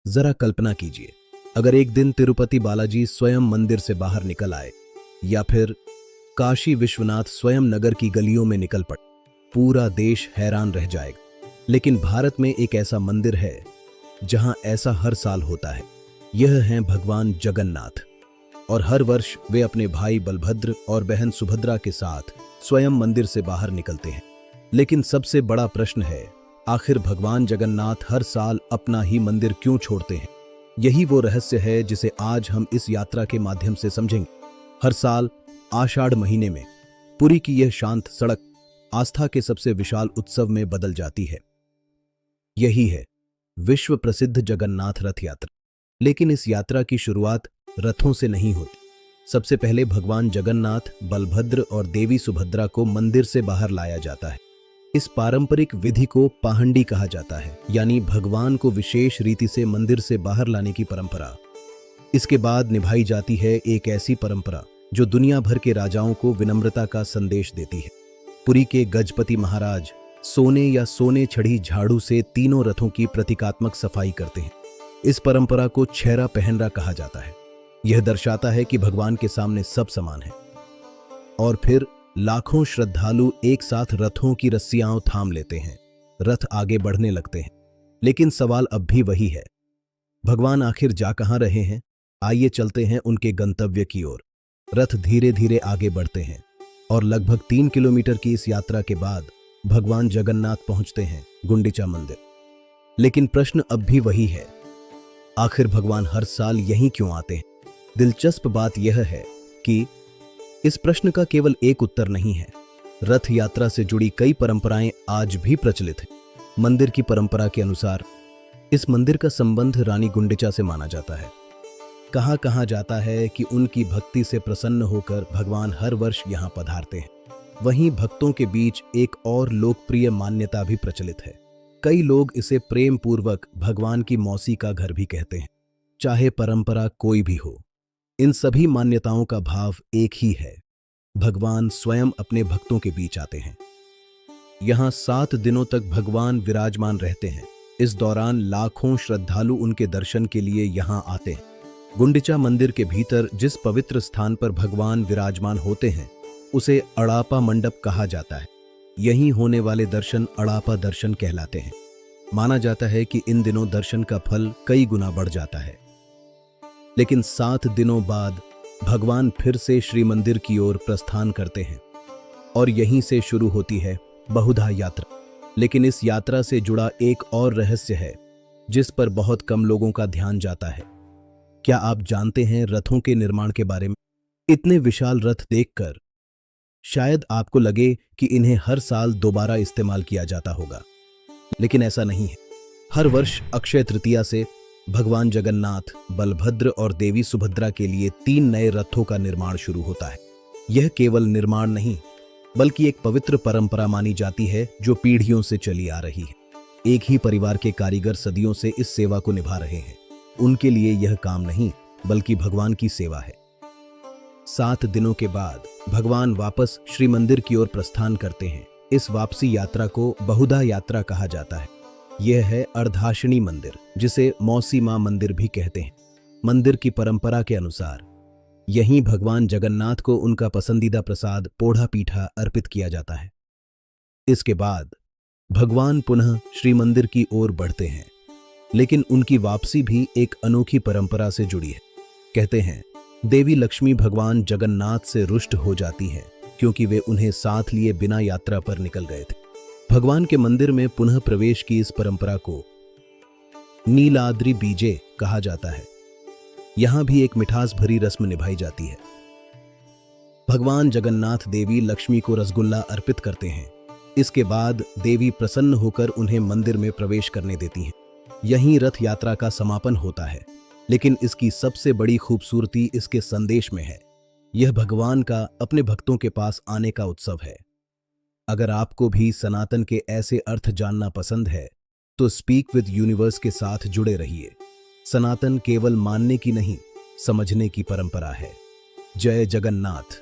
जरा कल्पना कीजिए, अगर एक दिन तिरुपति बालाजी स्वयं मंदिर से बाहर निकल आए या फिर काशी विश्वनाथ स्वयं नगर की गलियों में निकल पड़े, पूरा देश हैरान रह जाएगा। लेकिन भारत में एक ऐसा मंदिर है जहां ऐसा हर साल होता है। यह हैं भगवान जगन्नाथ, और हर वर्ष वे अपने भाई बलभद्र और बहन सुभद्रा के साथ स्वयं मंदिर से बाहर निकलते हैं। लेकिन सबसे बड़ा प्रश्न है, आखिर भगवान जगन्नाथ हर साल अपना ही मंदिर क्यों छोड़ते हैं? यही वो रहस्य है जिसे आज हम इस यात्रा के माध्यम से समझेंगे। हर साल आषाढ़ महीने में पुरी की यह शांत सड़क आस्था के सबसे विशाल उत्सव में बदल जाती है। यही है विश्व प्रसिद्ध जगन्नाथ रथ यात्रा। लेकिन इस यात्रा की शुरुआत रथों से नहीं होती। सबसे पहले भगवान जगन्नाथ, बलभद्र और देवी सुभद्रा को मंदिर से बाहर लाया जाता है। इस पारंपरिक विधि को पाहंडी कहा जाता है, यानी भगवान को विशेष रीति से मंदिर से बाहर लाने की परंपरा। इसके बाद निभाई जाती है एक ऐसी परंपरा जो दुनिया भर के राजाओं को विनम्रता का संदेश देती है। पुरी के गजपति महाराज सोने या सोने छड़ी झाड़ू से तीनों रथों की प्रतीकात्मक सफाई करते हैं। इस परंपरा को छेरा पहनरा कहा जाता है। यह दर्शाता है कि भगवान के सामने सब समान है। और फिर लाखों श्रद्धालु एक साथ रथों की रस्सियां थाम लेते हैं। रथ आगे बढ़ने लगते हैं। लेकिन सवाल अब भी वही है, भगवान आखिर जा कहां रहे हैं? आइए चलते हैं उनके गंतव्य की ओर। रथ धीरे धीरे आगे बढ़ते हैं और लगभग 3 किलोमीटर की इस यात्रा के बाद भगवान जगन्नाथ पहुंचते हैं गुंडीचा मंदिर। लेकिन प्रश्न अब भी वही है, आखिर भगवान हर साल यहीं क्यों आते हैं? दिलचस्प बात यह है कि इस प्रश्न का केवल एक उत्तर नहीं है। रथ यात्रा से जुड़ी कई परंपराएं आज भी प्रचलित हैं। मंदिर की परंपरा के अनुसार इस मंदिर का संबंध रानी गुंडिचा से माना जाता है। कहा जाता है कि उनकी भक्ति से प्रसन्न होकर भगवान हर वर्ष यहां पधारते हैं। वहीं भक्तों के बीच एक और लोकप्रिय मान्यता भी प्रचलित है। कई लोग इसे प्रेम पूर्वक भगवान की मौसी का घर भी कहते हैं। चाहे परंपरा कोई भी हो, इन सभी मान्यताओं का भाव एक ही है, भगवान स्वयं अपने भक्तों के बीच आते हैं। यहां 7 दिनों तक भगवान विराजमान रहते हैं। इस दौरान लाखों श्रद्धालु उनके दर्शन के लिए यहां आते हैं। गुंडिचा मंदिर के भीतर जिस पवित्र स्थान पर भगवान विराजमान होते हैं उसे अड़ापा मंडप कहा जाता है। यहीं होने वाले दर्शन अड़ापा दर्शन कहलाते हैं। माना जाता है कि इन दिनों दर्शन का फल कई गुना बढ़ जाता है। लेकिन 7 दिनों बाद भगवान फिर से श्री मंदिर की ओर प्रस्थान करते हैं और यहीं से शुरू होती है बहुधा यात्रा। लेकिन इस यात्रा से जुड़ा एक और रहस्य है जिस पर बहुत कम लोगों का ध्यान जाता है। क्या आप जानते हैं रथों के निर्माण के बारे में? इतने विशाल रथ देखकर शायद आपको लगे कि इन्हें हर साल दोबारा इस्तेमाल किया जाता होगा, लेकिन ऐसा नहीं है। हर वर्ष अक्षय तृतीया से भगवान जगन्नाथ, बलभद्र और देवी सुभद्रा के लिए 3 नए रथों का निर्माण शुरू होता है। यह केवल निर्माण नहीं, बल्कि एक पवित्र परंपरा मानी जाती है जो पीढ़ियों से चली आ रही है। एक ही परिवार के कारीगर सदियों से इस सेवा को निभा रहे हैं। उनके लिए यह काम नहीं, बल्कि भगवान की सेवा है। 7 दिनों के बाद भगवान वापस श्री मंदिर की ओर प्रस्थान करते हैं। इस वापसी यात्रा को बहुधा यात्रा कहा जाता है। यह है अर्धाशिनी मंदिर, जिसे मौसी मां मंदिर भी कहते हैं। मंदिर की परंपरा के अनुसार यहीं भगवान जगन्नाथ को उनका पसंदीदा प्रसाद पोढ़ा पीठा अर्पित किया जाता है। इसके बाद भगवान पुनः श्री मंदिर की ओर बढ़ते हैं, लेकिन उनकी वापसी भी एक अनोखी परंपरा से जुड़ी है। कहते हैं देवी लक्ष्मी भगवान जगन्नाथ से रुष्ट हो जाती हैं क्योंकि वे उन्हें साथ लिए बिना यात्रा पर निकल गए थे। भगवान के मंदिर में पुनः प्रवेश की इस परंपरा को नीलाद्रि बीजे कहा जाता है। यहां भी एक मिठास भरी रस्म निभाई जाती है। भगवान जगन्नाथ देवी लक्ष्मी को रसगुल्ला अर्पित करते हैं। इसके बाद देवी प्रसन्न होकर उन्हें मंदिर में प्रवेश करने देती हैं। यहीं रथ यात्रा का समापन होता है। लेकिन इसकी सबसे बड़ी खूबसूरती इसके संदेश में है। यह भगवान का अपने भक्तों के पास आने का उत्सव है। अगर आपको भी सनातन के ऐसे अर्थ जानना पसंद है तो स्पीक विद यूनिवर्स के साथ जुड़े रहिए। सनातन केवल मानने की नहीं, समझने की परंपरा है। जय जगन्नाथ।